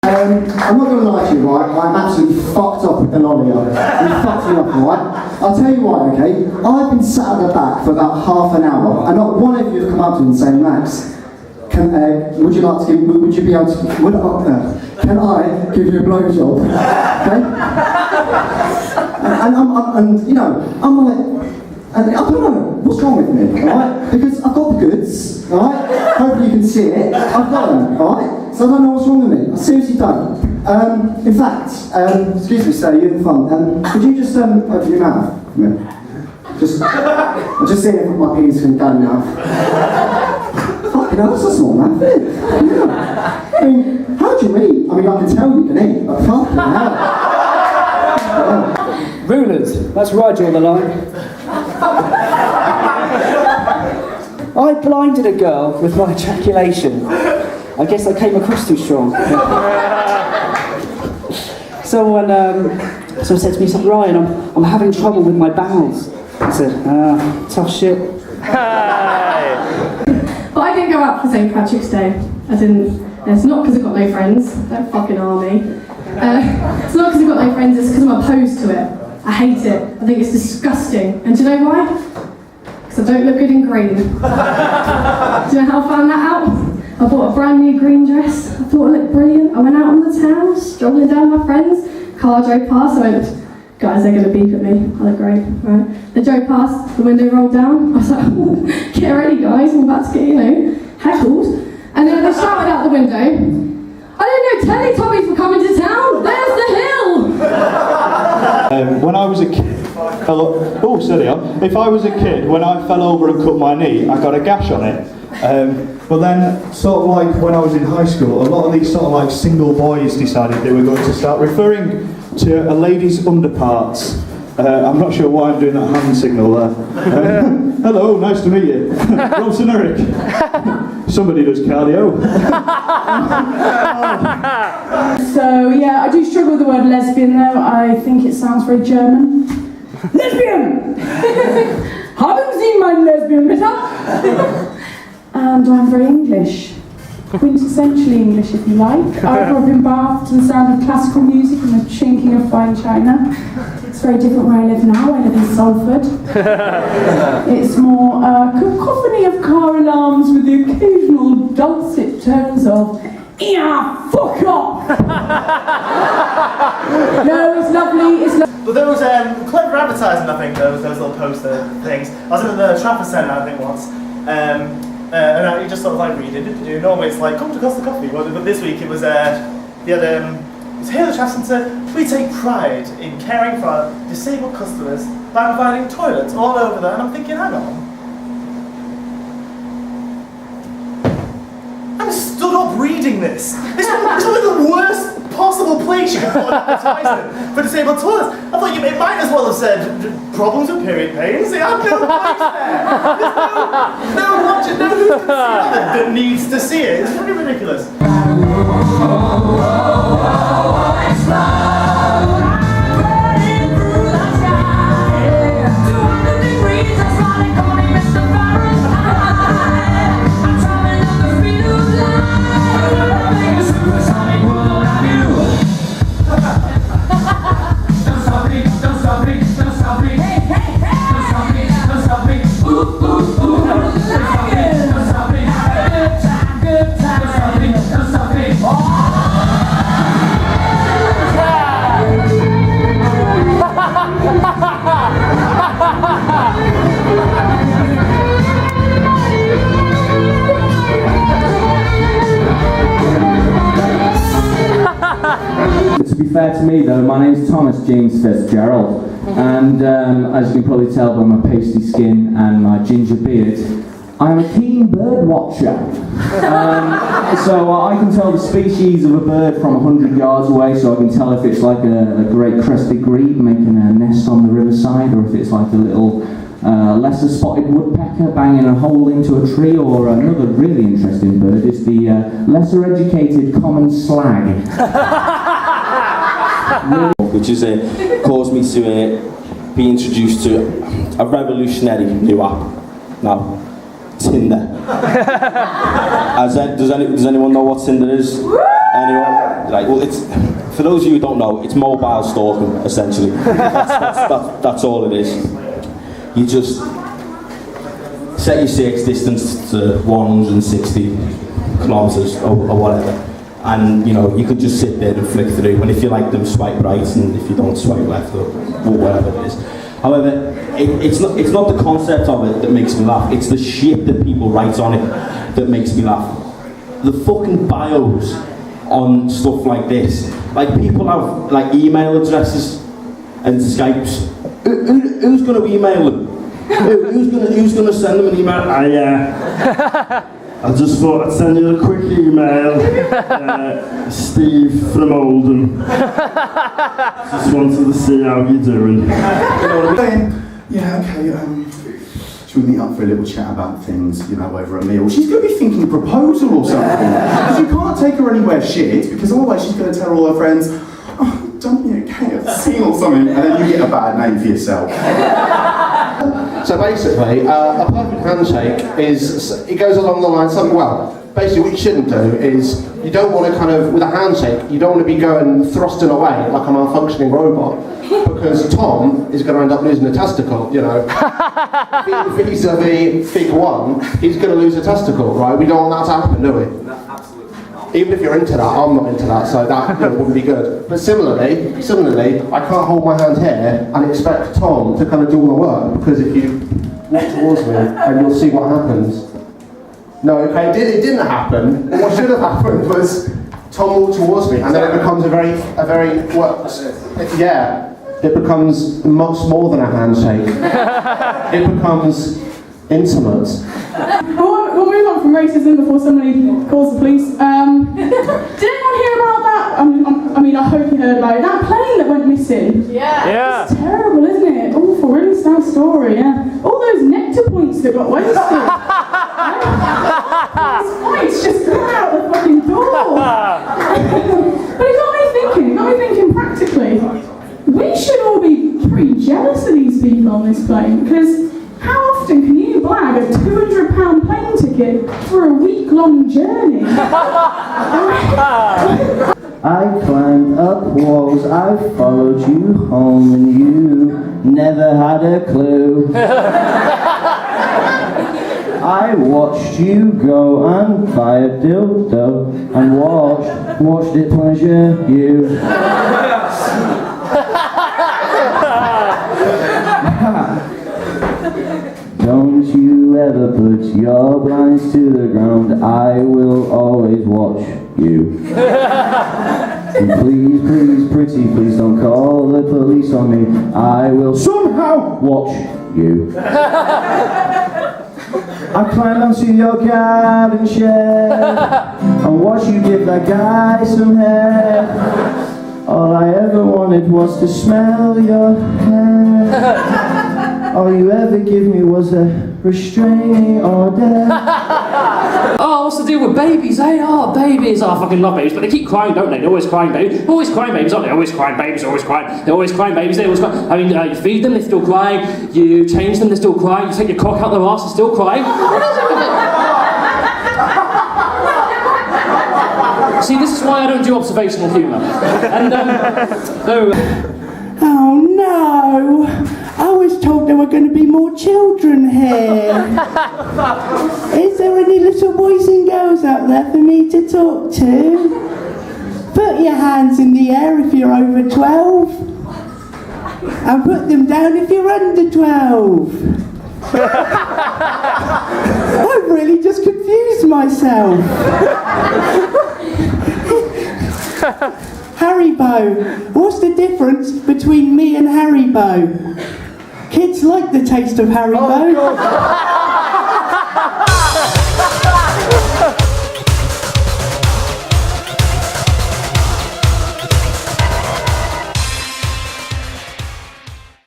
I'm not going to lie to you, right? I'm absolutely fucked up with the lolly. You fucked me up, right? I'll tell you why, okay? I've been sat at the back for about half an hour, and not one of you have come up to me and said, Max, would you like to give, would you be able to, can I give you a blowjob? Okay? And you know, I'm like, and I don't know, what's wrong with me, alright? Because I've got the goods, alright? Hopefully you can see it, I've got them, alright? So I don't know what's wrong with me, I seriously don't. In fact, excuse me sir, you're in the front, could you just open your mouth? I'm just seeing if my penis can go now. Fucking hell, that's a small mouth, isn't it? Yeah. I mean, how do you eat? I mean, I can tell you can eat, but fucking hell. Yeah. Rulers, that's where I draw the line. I blinded a girl with my ejaculation. I guess I came across too strong. Someone said to me, said, Ryan, I'm having trouble with my bowels. I said, tough shit. But I didn't go out for St. Patrick's Day. It's not because I've got no friends. Don't fucking army. It's not because I've got no friends, it's because I'm opposed to it. I hate it. I think it's disgusting. And do you know why? Because I don't look good in green. Do you know how I found that out? I bought a brand new green dress. I thought it looked brilliant. I went out on the town, strolling down with my friends. Car drove past. I went, guys, they're going to beep at me. I look great. Right? They drove past. The window rolled down. I was like, oh, get ready, guys. I'm about to get, heckled. And then they shouted out the window, I don't know, Teletubbies were coming to town. There's the hill. When I was a kid, if I was a kid, when I fell over and cut my knee, I got a gash on it. But then, sort of like when I was in high school, a lot of these sort of like single boys decided they were going to start referring to a lady's underparts. I'm not sure why I'm doing that hand signal there. Hello, nice to meet you. Robson Eric. Somebody does cardio. So yeah, I do struggle with the word lesbian though. I think it sounds very German. Lesbian! Haben Sie mein Lesbian bitte? And I'm very English. Quintessentially English, if you like. I grew up in Bath to the sound of classical music and the chinking of fine china. It's very different where I live now. I live in Salford. It's more cacophony of car alarms with the occasional dulcet tones of "Yeah, fuck off!" No, it's lovely. It's lovely. But there was clever advertising, I think, those little poster things. I was in the Trafford Centre, I think, once. And you just sort of like read it. Normally it's like, come to Costa Coffee, but this week it was, here at the Trafford Centre, we take pride in caring for our disabled customers by providing toilets all over there. And I'm thinking, hang on. I stood up reading this. This was the worst possible place you could put an advertisement for disabled toilets. I thought it might as well have said problems with period pains. It had no place there. There's no logic, no who can see that needs to see it. It's pretty ridiculous. To be fair to me though, my name's Thomas James Fitzgerald, and as you can probably tell by my pasty skin and my ginger beard, I'm a keen bird watcher. So I can tell the species of a bird from 100 yards away, so I can tell if it's like a great crested grebe making a nest on the riverside, or if it's like a little lesser spotted woodpecker banging a hole into a tree, or another really interesting bird is the lesser educated common slag. Which is caused me to be introduced to a revolutionary new app now, Tinder. Does anyone know what Tinder is? anyway, like, well, it's for those of you who don't know, it's mobile stalking essentially. That's all it is. You just set your search distance to 160 kilometers or whatever, and you know you could just sit there and flick through. And if you like them, swipe right, and if you don't, swipe left, or whatever it is. However, it's not the concept of it that makes me laugh. It's the shit that people write on it that makes me laugh. The fucking bios on stuff like this. Like, people have like email addresses and Skypes. Who's going to email them? Who's going to send them an email? I just thought I'd send you a quick email. Steve from Oldham. Just wanted to see how you're doing. You know what I'm saying? Yeah, okay, should we meet up for a little chat about things, you know, over a meal? She's going to be thinking a proposal or something. Because you can't take her anywhere shit, because otherwise she's going to tell all her friends, oh, dump me at KFC or something, and then you get a bad name for yourself. So basically, a perfect handshake is, it goes along the line, basically what you shouldn't do is, you don't want to kind of, with a handshake, you don't want to be going thrusting away like a malfunctioning robot, because Tom is going to end up losing a testicle, you know. Vis-a-vis Fig 1, he's going to lose a testicle, right? We don't want that to happen, do we? No, absolutely not. Even if you're into that, I'm not into that, so that wouldn't be good. But similarly, I can't hold my hand here and expect Tom to kind of do all the work, because if you walk towards me, and you'll see what happens. No, okay, it didn't happen. What should have happened was Tom walked towards me, and then it becomes it becomes much more than a handshake. It becomes intimate. We'll move on from racism before somebody calls the police. Did anyone hear about that? I mean, I hope you heard about it. That plane that went missing. Yeah. It's terrible, isn't it? Awful, really sad story, yeah. All those nectar points that got wasted. Those points just got out the fucking door. But it got me thinking practically. We should all be pretty jealous of these people on this plane, because how often can you blag a £200 plane ticket for a week-long journey? I climbed up walls, I followed you home, and you never had a clue. I watched you go and buy a dildo, and watched it pleasure you. Don't you ever put your blinds to the ground, I will always watch you. And please, pretty, please don't call the police on me, I will somehow watch you. I climbed onto your garden shed and watched you give that guy some head. All I ever wanted was to smell your hair. All you ever give me was a restraining order. Oh, what's the deal with babies, eh? Oh, babies. Oh, I fucking love babies, but they keep crying, don't they? They're always crying babies. Always crying babies, aren't they? Always crying babies, always crying. They're always crying babies, they always cry. I mean, you feed them, they're still crying. You change them, they're still crying. You take your cock out their arse, they're still crying. See, this is why I don't do observational humour. And, Oh no! I was told there were going to be more children here. Is there any little boys and girls out there for me to talk to? Put your hands in the air if you're over 12. And put them down if you're under 12. I've really just confused myself. Haribo. What's the difference between me and Haribo? Kids like the taste of Haribo.